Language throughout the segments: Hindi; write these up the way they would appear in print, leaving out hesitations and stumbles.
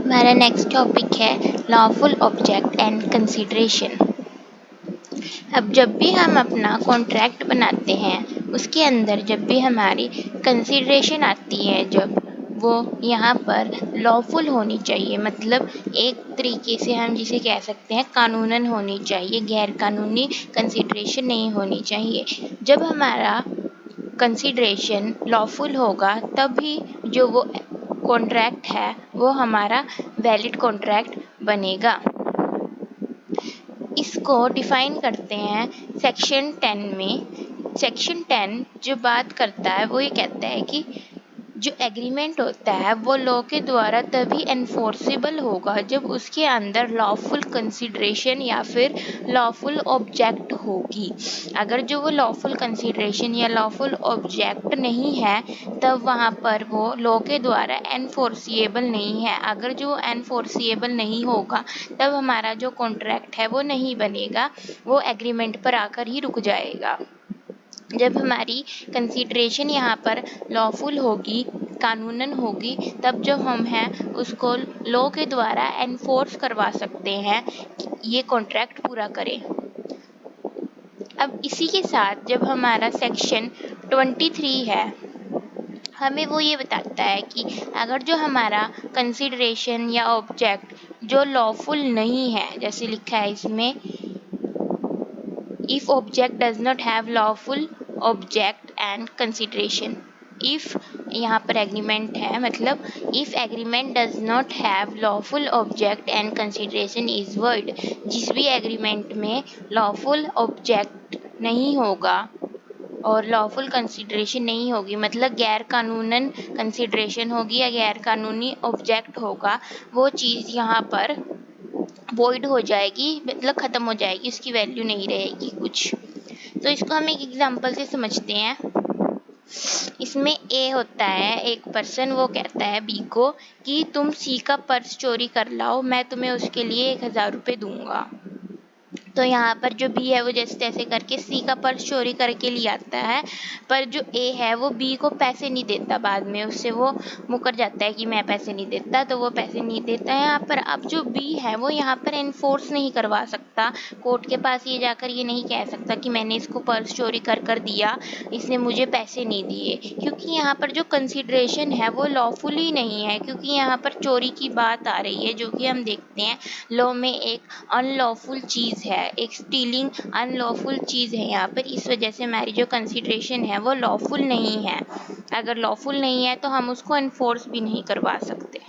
हमारा नेक्स्ट टॉपिक है लॉफुल ऑब्जेक्ट एंड कंसीडरेशन। अब जब भी हम अपना कॉन्ट्रैक्ट बनाते हैं उसके अंदर जब भी हमारी कंसीडरेशन आती है, जब वो यहाँ पर लॉफुल होनी चाहिए, मतलब एक तरीके से हम जिसे कह सकते हैं कानूनन होनी चाहिए, गैर कानूनी कंसीडरेशन नहीं होनी चाहिए। जब हमारा कंसीडरेशन लॉफुल होगा तभी जो वो कॉन्ट्रैक्ट है वो हमारा वैलिड कॉन्ट्रैक्ट बनेगा। इसको डिफाइन करते हैं सेक्शन 10 में। सेक्शन 10 जो बात करता है वो ये कहता है कि जो एग्रीमेंट होता है वो लॉ के द्वारा तभी एनफोर्सेबल होगा जब उसके अंदर लॉफुल कंसीडरेशन या फिर लॉफुल ऑब्जेक्ट होगी। अगर जो वो लॉफुल कंसीडरेशन या लॉफुल ऑब्जेक्ट नहीं है तब वहाँ पर वो लॉ के द्वारा एनफोर्सिएबल नहीं है। अगर जो एनफोर्सिएबल नहीं होगा तब हमारा जो कॉन्ट्रैक्ट है वो नहीं बनेगा, वो एग्रीमेंट पर आकर ही रुक जाएगा। जब हमारी कंसीडरेशन यहाँ पर लॉफुल होगी, कानूनन होगी, तब जो हम हैं उसको लॉ के द्वारा एनफोर्स करवा सकते हैं कि ये कॉन्ट्रैक्ट पूरा करें। अब इसी के साथ जब हमारा सेक्शन 23 है, हमें वो ये बताता है कि अगर जो हमारा कंसीडरेशन या ऑब्जेक्ट जो लॉफुल नहीं है, जैसे लिखा है इसमें, if object does not have lawful object and consideration, if यहाँ पर एग्रीमेंट है, मतलब if agreement does not have lawful object and consideration is void, जिस भी एग्रीमेंट में lawful object नहीं होगा और लॉफुल कंसीडरेशन नहीं होगी, मतलब गैर कानूनन कंसीडरेशन होगी या गैर कानूनी ऑब्जेक्ट होगा, वो चीज़ यहाँ पर वॉइड हो जाएगी, मतलब ख़त्म हो जाएगी, उसकी वैल्यू नहीं रहेगी कुछ। तो इसको हम एक एग्जांपल से समझते हैं। इसमें ए होता है एक पर्सन, वो कहता है बी को कि तुम सी का पर्स चोरी कर लाओ, मैं तुम्हें उसके लिए 1000 रुपये दूंगा। तो यहाँ पर जो बी है वो जैसे तैसे करके सी का पर्स चोरी करके ले आता है, पर जो ए है वो बी को पैसे नहीं देता, बाद में उससे वो मुकर जाता है कि मैं पैसे नहीं देता, तो वो पैसे नहीं देता है यहाँ पर। अब जो बी है वो यहाँ पर इन्फोर्स नहीं करवा सकता, कोर्ट के पास ये जाकर ये नहीं कह सकता कि मैंने इसको पर्स चोरी कर दिया, इसने मुझे पैसे नहीं दिए, क्योंकि यहाँ पर जो कंसिडरेशन है वो लॉफुल ही नहीं है, क्योंकि यहाँ पर चोरी की बात आ रही है, जो कि हम देखते हैं लॉ में एक अनलॉफुल चीज़ है, एक स्टीलिंग अनलॉफुल चीज़ है यहाँ पर। इस वजह से हमारी जो कंसीडरेशन है वो लॉफुल नहीं है। अगर लॉफुल नहीं है तो हम उसको एनफोर्स भी नहीं करवा सकते।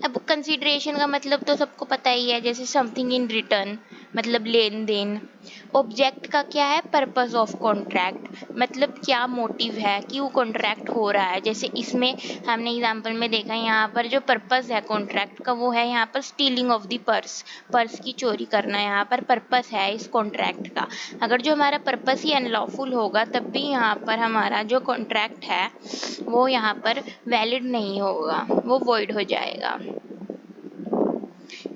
अब कंसीडरेशन का मतलब तो सबको पता ही है, जैसे समथिंग इन रिटर्न, मतलब लेन देन। ऑब्जेक्ट का क्या है, पर्पस ऑफ कॉन्ट्रैक्ट, मतलब क्या मोटिव है, क्यों कॉन्ट्रैक्ट हो रहा है। जैसे इसमें हमने एग्जांपल में देखा, यहाँ पर जो पर्पस है कॉन्ट्रैक्ट का वो है यहाँ पर stealing of the purse, purse की चोरी करना यहाँ पर पर्पस है इस कॉन्ट्रैक्ट का। अगर जो हमारा पर्पस ही अनलॉफुल होगा तब भी यहाँ पर हमारा जो कॉन्ट्रैक्ट है वो यहाँ पर वैलिड नहीं होगा, वो वॉइड हो जाएगा।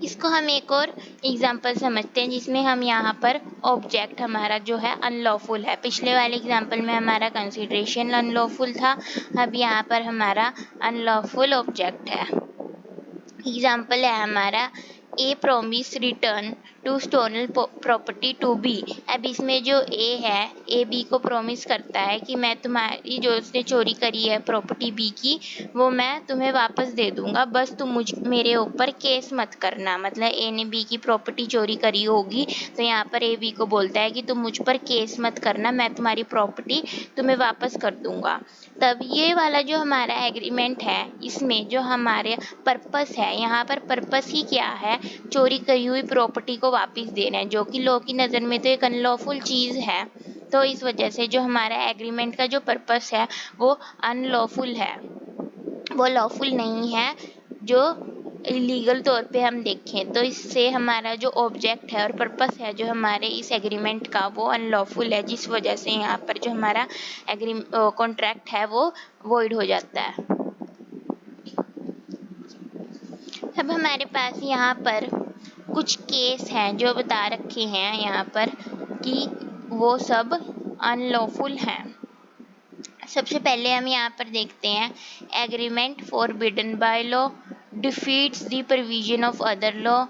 इसको हम एक और एग्जांपल समझते हैं जिसमें हम यहाँ पर ऑब्जेक्ट हमारा जो है अनलॉफुल है। पिछले वाले एग्जांपल में हमारा कंसीडरेशन अनलॉफुल था, अब यहाँ पर हमारा अनलॉफुल ऑब्जेक्ट है। एग्जाम्पल है हमारा A promise return to stolen property to B. अब इसमें जो ए है, ए बी को प्रोमिस करता है कि मैं तुम्हारी जो उसने चोरी करी है प्रॉपर्टी बी की वो मैं तुम्हें वापस दे दूंगा, बस तुम मेरे ऊपर केस मत करना। मतलब ए ने बी की प्रॉपर्टी चोरी करी होगी तो यहाँ पर ए बी को बोलता है कि तुम मुझ पर केस मत करना, मैं तुम्हारी प्रॉपर्टी तुम्हें वापस कर दूंगा। तब ये वाला जो हमारा एग्रीमेंट है इसमें जो हमारे पर्पस है, यहाँ पर पर्पस ही क्या है, चोरी करी हुई प्रॉपर्टी को वापस देना है, जो कि लॉ की नज़र में तो एक अनलॉफुल चीज़ है। तो इस वजह से जो हमारा एग्रीमेंट का जो पर्पस है वो अनलॉफुल है, वो लॉफुल नहीं है। जो लीगल तौर पे हम देखें तो इससे हमारा जो ऑब्जेक्ट है और पर्पस है जो हमारे इस एग्रीमेंट का वो अनलॉफुल है, जिस वजह से यहाँ पर जो हमारा कॉन्ट्रैक्ट है वो वॉइड हो जाता है। अब हमारे पास यहाँ पर कुछ केस हैं जो बता रखे हैं यहाँ पर कि वो सब अनलॉफुल हैं। सबसे पहले हम यहाँ पर देखते हैं agreement forbidden by law, defeats the provision of other law,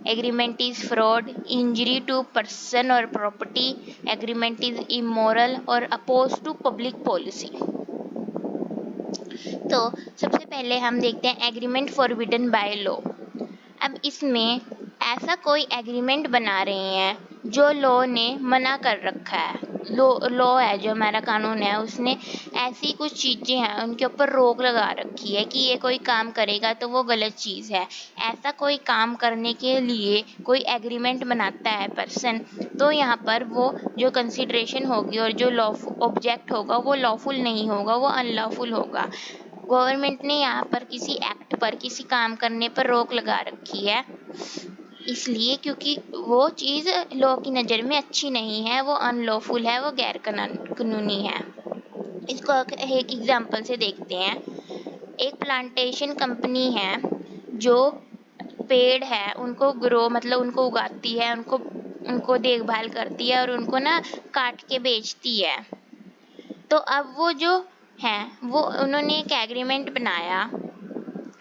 agreement is fraud, injury to person or property, agreement is immoral or opposed to public policy। तो सबसे पहले हम देखते हैं एग्रीमेंट फॉरबिडन बाय लॉ। अब इसमें ऐसा कोई एग्रीमेंट बना रहे हैं जो लॉ ने मना कर रखा है, लॉ है जो हमारा कानून है उसने ऐसी कुछ चीज़ें हैं उनके ऊपर रोक लगा रखी है कि ये कोई काम करेगा तो वो गलत चीज़ है। ऐसा कोई काम करने के लिए कोई एग्रीमेंट बनाता है पर्सन, तो यहाँ पर वो जो कंसिडरेशन होगी और जो लॉ ऑब्जेक्ट होगा वो लॉफुल नहीं होगा, वो अनलॉफुल होगा। गवर्नमेंट ने यहाँ पर किसी एक्ट पर किसी काम करने पर रोक लगा रखी है इसलिए क्योंकि वो चीज़ लॉ की नज़र में अच्छी नहीं है, वो अनलॉफुल है, वो गैर कानूनी है। इसको एक एग्जांपल से देखते हैं। एक प्लांटेशन कंपनी है जो पेड़ है उनको ग्रो मतलब उनको उगाती है, उनको देखभाल करती है और उनको ना काट के बेचती है। तो अब वो जो है वो उन्होंने एक एग्रीमेंट बनाया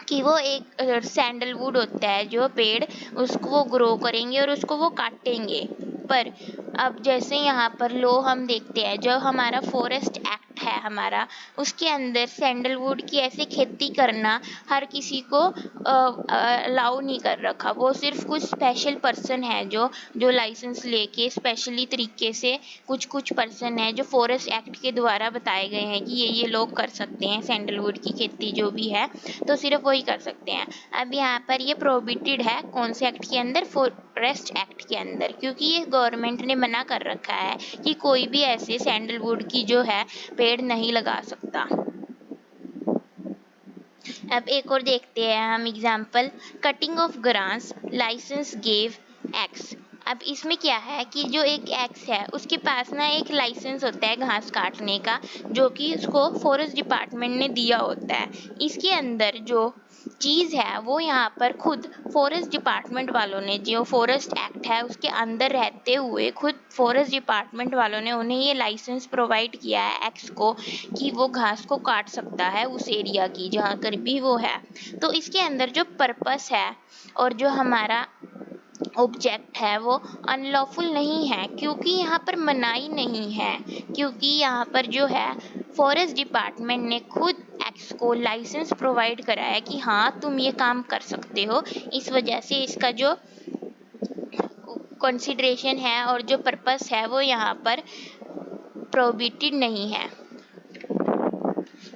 कि वो एक सैंडलवुड होता है जो पेड़, उसको वो ग्रो करेंगे और उसको वो काटेंगे। पर अब जैसे यहाँ पर लॉ हम देखते हैं, जो हमारा फॉरेस्ट एक्ट है हमारा, उसके अंदर सैंडलवुड की ऐसे खेती करना हर किसी को अलाउ नहीं कर रखा। वो सिर्फ कुछ स्पेशल पर्सन है जो लाइसेंस लेके स्पेशली तरीके से कुछ पर्सन है जो फॉरेस्ट एक्ट के द्वारा बताए गए हैं कि ये लोग कर सकते हैं सैंडलवुड की खेती जो भी है, तो सिर्फ वही कर सकते हैं। अब यहाँ पर ये प्रोहिबिटेड है कौन से एक्ट के अंदर, फॉरेस्ट एक्ट के अंदर, क्योंकि ये गवर्नमेंट ने मना कर रखा है कि कोई भी ऐसे सैंडलवुड की जो है पेड़ नहीं लगा सकता। अब एक और देखते हैं हम example, cutting of grass licence gave x. अब इसमें क्या है कि जो एक एक्स है उसके पास ना एक लाइसेंस होता है घास काटने का, जो कि उसको फॉरेस्ट डिपार्टमेंट ने दिया होता है। इसके अंदर जो चीज़ है वो यहाँ पर खुद फॉरेस्ट डिपार्टमेंट वालों ने, जो फॉरेस्ट एक्ट है उसके अंदर रहते हुए खुद फॉरेस्ट डिपार्टमेंट वालों ने उन्हें ये लाइसेंस प्रोवाइड किया है एक्स को कि वो घास को काट सकता है उस एरिया की जहाँ कर भी वो है। तो इसके अंदर जो पर्पस है और जो हमारा ऑब्जेक्ट है वो अनलॉफुल नहीं है, क्योंकि यहाँ पर मनाही नहीं है, क्योंकि यहाँ पर जो है फॉरेस्ट डिपार्टमेंट ने खुद एक्स को लाइसेंस प्रोवाइड कराया कि हाँ तुम ये काम कर सकते हो। इस वजह से इसका जो कंसिडरेशन है और जो पर्पस है वो यहाँ पर प्रोहिबिटेड नहीं है।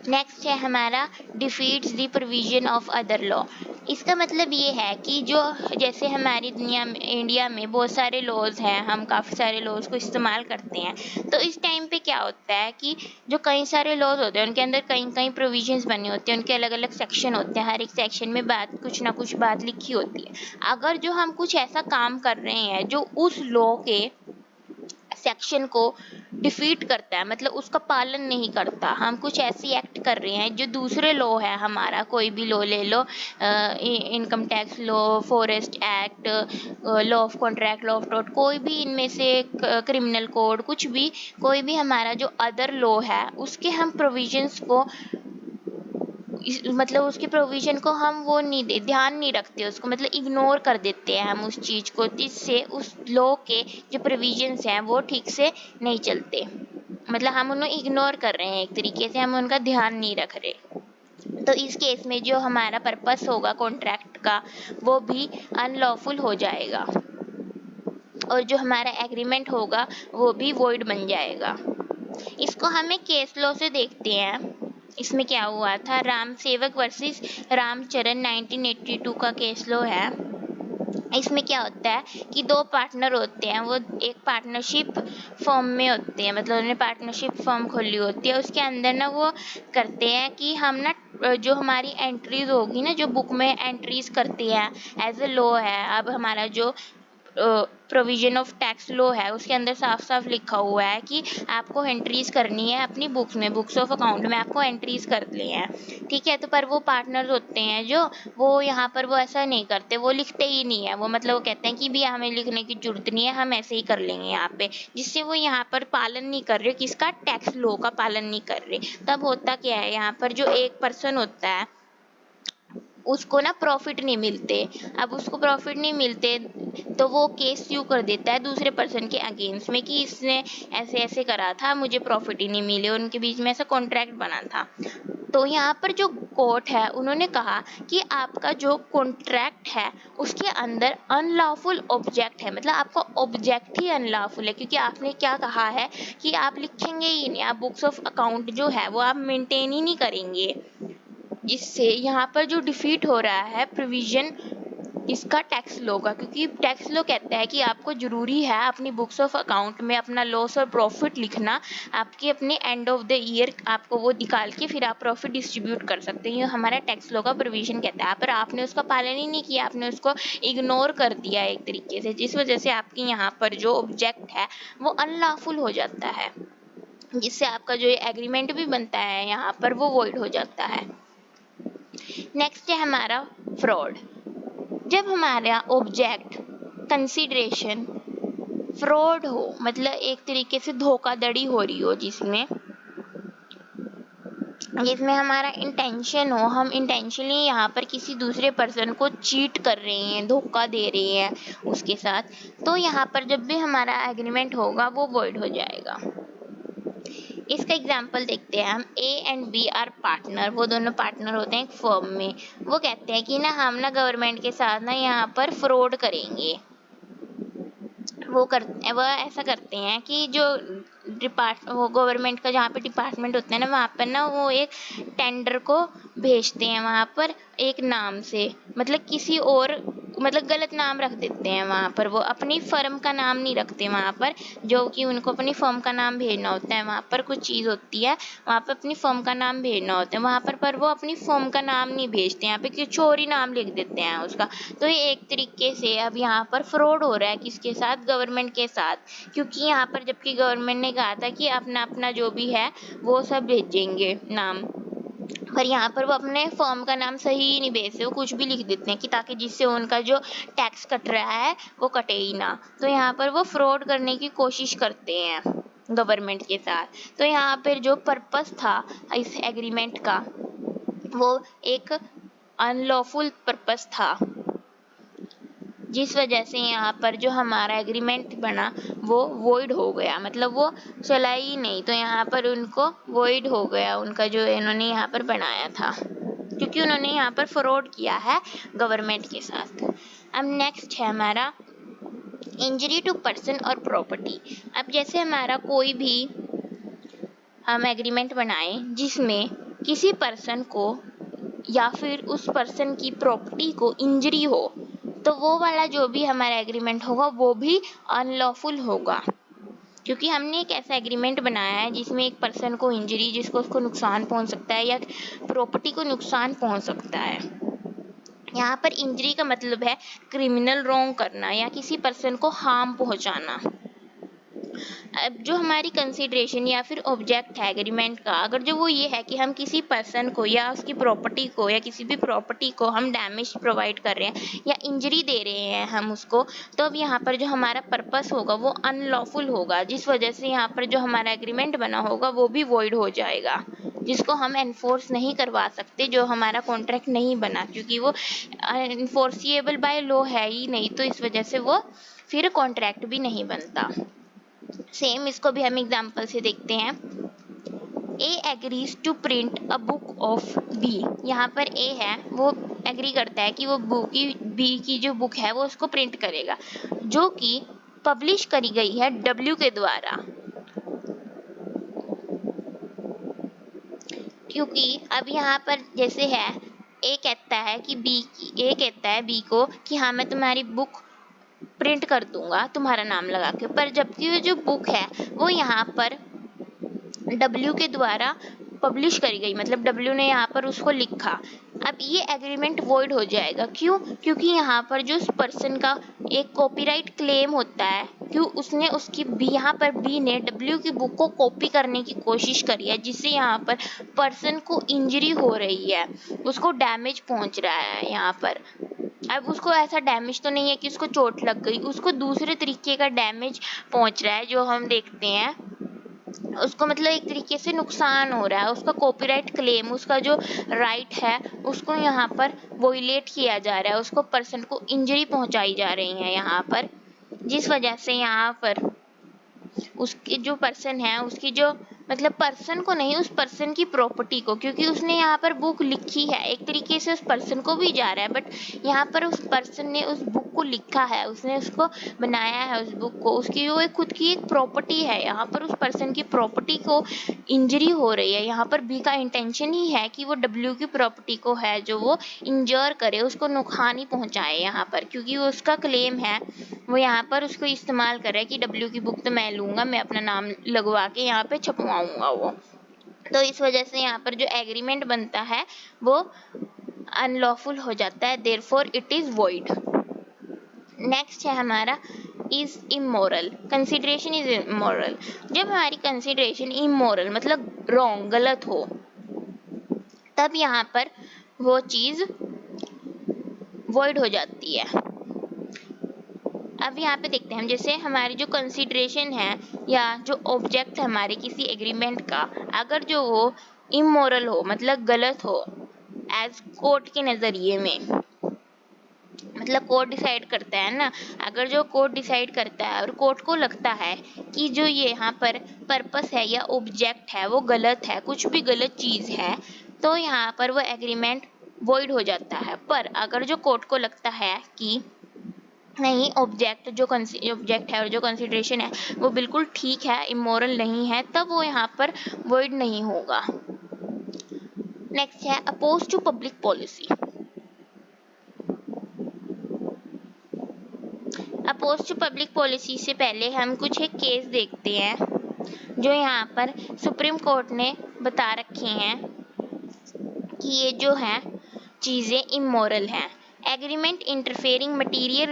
नेक्स्ट है हमारा defeats the provision of other law. इसका मतलब ये है कि जो जैसे हमारी दुनिया में इंडिया में बहुत सारे लॉज हैं, हम काफ़ी सारे लॉज को इस्तेमाल करते हैं, तो इस टाइम पे क्या होता है कि जो कई सारे लॉज होते हैं उनके अंदर कई कई प्रोविजंस बने होते हैं, उनके अलग अलग सेक्शन होते हैं, हर एक सेक्शन में कुछ ना कुछ बात लिखी होती है। अगर जो हम कुछ ऐसा काम कर रहे हैं जो उस लॉ के सेक्शन को डिफीट करता है, मतलब उसका पालन नहीं करता, हम कुछ ऐसी एक्ट कर रहे हैं जो दूसरे लॉ है हमारा, कोई भी लॉ ले लो, income tax law, forest act, law of contract, law of tort, कोई भी इनमें से क्रिमिनल कोड, कुछ भी कोई भी हमारा जो अदर लॉ है उसके हम प्रोविजंस को मतलब उसके प्रोविजन को हम वो नहीं ध्यान नहीं रखते, उसको मतलब इग्नोर कर देते हैं हम उस चीज़ को, जिससे उस लॉ के जो प्रोविजंस हैं वो ठीक से नहीं चलते, मतलब हम उन्हें इग्नोर कर रहे हैं, एक तरीके से हम उनका ध्यान नहीं रख रहे। तो इस केस में जो हमारा पर्पस होगा कॉन्ट्रैक्ट का वो भी अनलॉफुल हो जाएगा और जो हमारा एग्रीमेंट होगा वो भी वॉइड बन जाएगा। इसको हमें केस लॉ से देखते हैं। इसमें क्या हुआ था, राम सेवक वर्सेस रामचरण 1982 का केस लॉ है। इसमें क्या होता है कि दो पार्टनर होते हैं, वो एक पार्टनरशिप फॉर्म में होते हैं, मतलब उन्होंने पार्टनरशिप फॉर्म खोली होती है, उसके अंदर ना वो करते हैं कि हम ना जो हमारी एंट्रीज होगी ना, जो बुक में एंट्रीज करती हैं एज ए लॉ है, अब हमारा जो प्रोविजन ऑफ टैक्स लॉ है उसके अंदर साफ साफ लिखा हुआ है कि आपको एंट्रीज करनी है अपनी बुक्स में, बुक्स ऑफ अकाउंट में आपको एंट्रीज करनी है, ठीक है। तो पर वो पार्टनर्स होते हैं जो वो यहाँ पर वो ऐसा नहीं करते, वो लिखते ही नहीं है, वो मतलब वो कहते हैं कि भी हमें लिखने की जरूरत नहीं है, हम ऐसे ही कर लेंगे यहाँ पे, जिससे वो यहाँ पर पालन नहीं कर रहे, किसका, टैक्स लॉ का पालन नहीं कर रहे। तब होता क्या है, यहाँ पर जो एक पर्सन होता है उसको ना प्रॉफिट नहीं मिलते। अब उसको प्रॉफिट नहीं मिलते तो वो केस स्यू कर देता है दूसरे पर्सन के अगेंस्ट में कि इसने ऐसे ऐसे करा था, मुझे प्रॉफिट ही नहीं मिले, उनके बीच में ऐसा कॉन्ट्रैक्ट बना था। तो यहाँ पर जो कोर्ट है उन्होंने कहा कि आपका जो कॉन्ट्रैक्ट है उसके अंदर अनलॉफुल ऑब्जेक्ट है, मतलब आपका ऑब्जेक्ट ही अनलॉफुल है, क्योंकि आपने क्या कहा है कि आप लिखेंगे ही नहीं, आप बुक्स ऑफ अकाउंट जो है वो आप मेंटेन ही नहीं करेंगे। जिससे यहाँ पर जो डिफीट हो रहा है प्रोविजन इसका टैक्स लॉ का, क्योंकि टैक्स लॉ कहता है कि आपको जरूरी है अपनी बुक्स ऑफ अकाउंट में अपना लॉस और प्रॉफिट लिखना, आपके अपने एंड ऑफ द ईयर आपको वो निकाल के फिर आप प्रॉफिट डिस्ट्रीब्यूट कर सकते हैं। ये हमारा टैक्स लॉ का प्रोविजन कहता है, पर आपने उसका पालन ही नहीं किया, आपने उसको इग्नोर कर दिया एक तरीके से, जिस वजह से आपके यहाँ पर जो ऑब्जेक्ट है वो अनलॉफुल हो जाता है, जिससे आपका जो एग्रीमेंट भी बनता है यहाँ पर वो वॉइड हो जाता है। नेक्स्ट है हमारा फ्रॉड। जब हमारा ऑब्जेक्ट कंसिडरेशन फ्रॉड हो, मतलब एक तरीके से धोखाधड़ी हो रही हो, जिसमें हमारा इंटेंशन हो, हम इंटेंशनली यहाँ पर किसी दूसरे पर्सन को चीट कर रहे हैं, धोखा दे रहे हैं उसके साथ, तो यहाँ पर जब भी हमारा एग्रीमेंट होगा वो वॉइड हो जाएगा। इसका एग्जाम्पल देखते हैं हम। A and B are partner, वो दोनों पार्टनर होते हैं एक फर्म में। वो कहते हैं कि ना हम ना गवर्नमेंट के साथ ना यहाँ पर फ्रॉड करेंगे। वो ऐसा करते हैं कि जो वो गवर्नमेंट का जहाँ पे डिपार्टमेंट होता है ना, वहाँ पर ना वो एक टेंडर को भेजते हैं वहाँ पर एक नाम से, मतलब किसी और, मतलब गलत नाम रख देते हैं वहाँ पर, वो अपनी फर्म का नाम नहीं रखते वहाँ पर, जो कि उनको अपनी फर्म का नाम भेजना होता है। वहाँ पर कुछ चीज़ होती है, वहाँ पर अपनी फर्म का नाम भेजना होता है वहाँ पर वो अपनी फर्म का नाम नहीं भेजते, यहाँ पे कुछ और ही नाम लिख देते हैं उसका। तो ये एक तरीके से अब यहाँ पर फ्रॉड हो रहा है, किसके साथ? गवर्नमेंट के साथ, क्योंकि यहाँ पर जबकि गवर्नमेंट ने कहा था कि अपना अपना जो भी है वो सब भेजेंगे नाम, पर यहाँ पर वो अपने फर्म का नाम सही नहीं भेजते, वो कुछ भी लिख देते हैं कि ताकि जिससे उनका जो टैक्स कट रहा है वो कटे ही ना। तो यहाँ पर वो फ्रॉड करने की कोशिश करते हैं गवर्नमेंट के साथ। तो यहाँ पर जो पर्पस था इस एग्रीमेंट का वो एक अनलॉफुल पर्पस था, जिस वजह से यहाँ पर जो हमारा एग्रीमेंट बना वो वॉइड हो गया, मतलब वो चला ही नहीं। तो यहाँ पर उनको वॉइड हो गया उनका जो इन्होंने यहाँ पर बनाया था, क्योंकि उन्होंने यहाँ पर फ्रॉड किया है गवर्नमेंट के साथ। अब नेक्स्ट है हमारा इंजरी टू पर्सन और प्रॉपर्टी। अब जैसे हमारा कोई भी हम एग्रीमेंट बनाए जिसमें किसी पर्सन को या फिर उस पर्सन की प्रॉपर्टी को इंजरी हो, तो वो वाला जो भी हमारा एग्रीमेंट होगा वो भी अनलॉफुल होगा, क्योंकि हमने एक ऐसा एग्रीमेंट बनाया है जिसमें एक पर्सन को इंजरी, जिसको उसको नुकसान पहुंच सकता है या प्रॉपर्टी को नुकसान पहुंच सकता है। यहाँ पर इंजरी का मतलब है क्रिमिनल रॉन्ग करना या किसी पर्सन को हार्म पहुंचाना। अब जो हमारी कंसिडरेशन या फिर ऑब्जेक्ट है एग्रीमेंट का, अगर जो वो ये है कि हम किसी पर्सन को या उसकी प्रॉपर्टी को या किसी भी प्रॉपर्टी को हम डैमेज प्रोवाइड कर रहे हैं या इंजरी दे रहे हैं हम उसको, तो अब यहाँ पर जो हमारा पर्पस होगा वो अनलॉफुल होगा, जिस वजह से यहाँ पर जो हमारा एग्रीमेंट बना होगा वो भी वॉइड हो जाएगा, जिसको हम एनफोर्स नहीं करवा सकते, जो हमारा कॉन्ट्रैक्ट नहीं बना, क्योंकि वो इन्फोर्सिएबल बाय लॉ है ही नहीं, तो इस वजह से वो फिर कॉन्ट्रैक्ट भी नहीं बनता। सेम इसको भी हम एग्जांपल से देखते हैं। A agrees to print a book of B. यहाँ पर ए है वो एग्री करता है कि वो बी की जो बुक है वो उसको प्रिंट करेगा, जो कि पब्लिश करी गई है डब्ल्यू के द्वारा। क्योंकि अब यहाँ पर जैसे है ए कहता है कि बी को कि हाँ मैं तुम्हारी बुक प्रिंट कर दूंगा तुम्हारा नाम लगा के, पर जबकि वो जो बुक है वो यहाँ पर डब्ल्यू के द्वारा पब्लिश करी गई, मतलब डब्ल्यू ने यहाँ पर उसको लिखा। अब ये एग्रीमेंट वॉइड हो जाएगा, क्यों? क्योंकि यहाँ पर जो उस पर्सन का एक कॉपीराइट क्लेम होता है, क्यों उसने उसकी यहाँ पर बी ने डब्ल्यू की बुक को कॉपी करने की कोशिश करी है, जिससे यहाँ पर पर्सन को इंजरी हो रही है, उसको डैमेज पहुंच रहा है यहाँ पर। अब उसको ऐसा डैमेज तो नहीं है कि उसको चोट लग गई, उसको दूसरे तरीके का डैमेज पहुंच रहा है, जो हम देखते हैं उसको मतलब एक तरीके से नुकसान हो रहा है, उसका कॉपीराइट क्लेम, उसका जो राइट है उसको यहाँ पर वोलेट किया जा रहा है, उसको पर्सन को इंजरी पहुंचाई जा रही है यहाँ पर, जिस वजह से यहाँ पर उसके जो पर्सन है उसकी जो मतलब पर्सन को नहीं, उस पर्सन की प्रॉपर्टी को, क्योंकि उसने यहाँ पर बुक लिखी है, एक तरीके से उस पर्सन को भी जा रहा है, बट यहाँ पर उस पर्सन ने उस बुक को लिखा है, उसने उसको बनाया है उस बुक को, उसकी वो एक खुद की एक प्रॉपर्टी है, यहाँ पर उस पर्सन की प्रॉपर्टी को इंजरी हो रही है। यहाँ पर बी का इंटेंशन ही है कि वो डब्ल्यू की प्रॉपर्टी को है जो वो इंजर करे, उसको नुकसान पहुंचाए यहाँ पर, क्योंकि वो उसका क्लेम है, वो यहाँ पर उसको इस्तेमाल कर रहा है कि डब्ल्यू की बुक तो मैं लूंगा, मैं अपना नाम लगवा के यहाँ पे छपवाऊंगा वो। तो इस वजह से यहाँ पर जो एग्रीमेंट बनता है वो अनलॉफुल हो जाता है, therefore it is void. Next है हमारा is immoral, consideration is immoral. जब हमारी कंसिडरेशन इमोरल मतलब रॉन्ग, गलत हो, तब यहाँ पर वो चीज वॉइड हो जाती है। अब यहाँ पे देखते हैं हम, जैसे हमारी जो कंसिडरेशन है या जो ऑब्जेक्ट है हमारे किसी एग्रीमेंट का, अगर जो वो इमोरल हो मतलब गलत हो, एज कोर्ट के नजरिए में, मतलब कोर्ट डिसाइड करता है ना, अगर जो कोर्ट डिसाइड करता है और कोर्ट को लगता है कि जो ये यहाँ पर पर्पस है या ऑब्जेक्ट है वो गलत है, कुछ भी गलत चीज है, तो यहाँ पर वो एग्रीमेंट वॉइड हो जाता है। पर अगर जो कोर्ट को लगता है कि नहीं, ऑब्जेक्ट है और जो कंसिडरेशन है वो बिल्कुल ठीक है, इमोरल नहीं है, तब वो यहाँ पर वॉइड नहीं होगा। नेक्स्ट है oppose to public policy. Oppose to public policy से पहले हम कुछ एक केस देखते हैं जो यहाँ पर सुप्रीम कोर्ट ने बता रखे हैं कि ये जो है चीजें इमोरल हैं। एग्रीमेंट इंटरफेयरिंग मटीरियल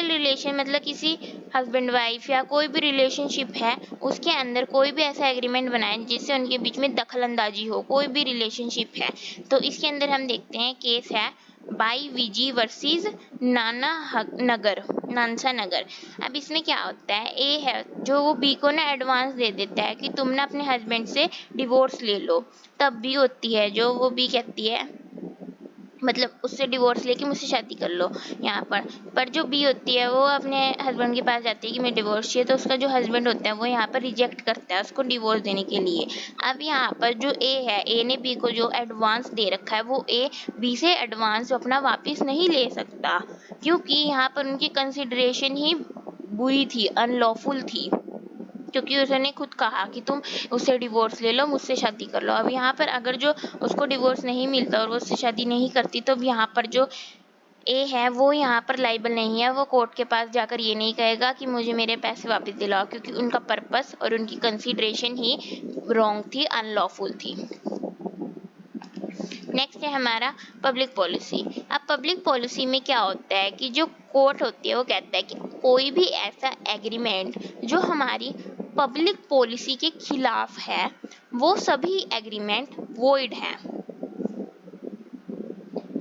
रिलेशन मतलब किसी हस्बैंड वाइफ या कोई भी रिलेशनशिप है उसके अंदर कोई भी ऐसा एग्रीमेंट बनाए जिससे उनके बीच में दखल अंदाजी हो, कोई भी रिलेशनशिप है। तो इसके अंदर हम देखते हैं केस है बाई वीजी वर्सेस नानसा नगर। अब इसमें क्या होता है, ए है जो वो बी को ना एडवांस दे देता है कि तुम ना अपने हस्बैंड से डिवोर्स ले लो, तब बी होती है जो वो बी कहती है मतलब उससे डिवोर्स लेके मुझसे शादी कर लो यहाँ पर जो बी होती है वो अपने हस्बैंड के पास जाती है कि मैं डिवोर्स चाहिए, तो उसका जो हस्बैंड होता है वो यहाँ पर रिजेक्ट करता है उसको डिवोर्स देने के लिए। अब यहाँ पर जो ए है, ए ने बी को जो एडवांस दे रखा है वो ए बी से एडवांस अपना वापिस नहीं ले सकता, क्योंकि यहाँ पर उनकी कंसिडरेशन ही बुरी थी, अनलॉफुल थी, क्योंकि उसने खुद कहा कि तुम उससे डिवोर्स ले लो, मुझसे शादी कर लो। अब यहाँ पर अगर जो उसको डिवोर्स नहीं मिलता और वो उससे शादी नहीं करती, तो अब यहाँ पर जो ए है वो यहाँ पर लाइबल नहीं है, वो कोर्ट के पास जाकर ये नहीं कहेगा कि मुझे मेरे पैसे वापस दिलाओ, क्योंकि उनका पर्पस और उनकी कंसिडरेशन ही रॉन्ग थी, अनलॉफुल थी। नेक्स्ट है हमारा पब्लिक पॉलिसी। अब पब्लिक पॉलिसी में क्या होता है कि जो कोर्ट होती है वो कहता है कि कोई भी ऐसा एग्रीमेंट जो हमारी पब्लिक पॉलिसी के खिलाफ है वो सभी एग्रीमेंट वॉइड है।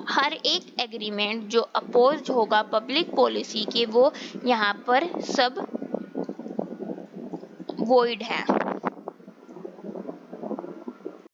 हर एक एग्रीमेंट जो अपोज होगा पब्लिक पॉलिसी के वो यहाँ पर सब वॉइड है।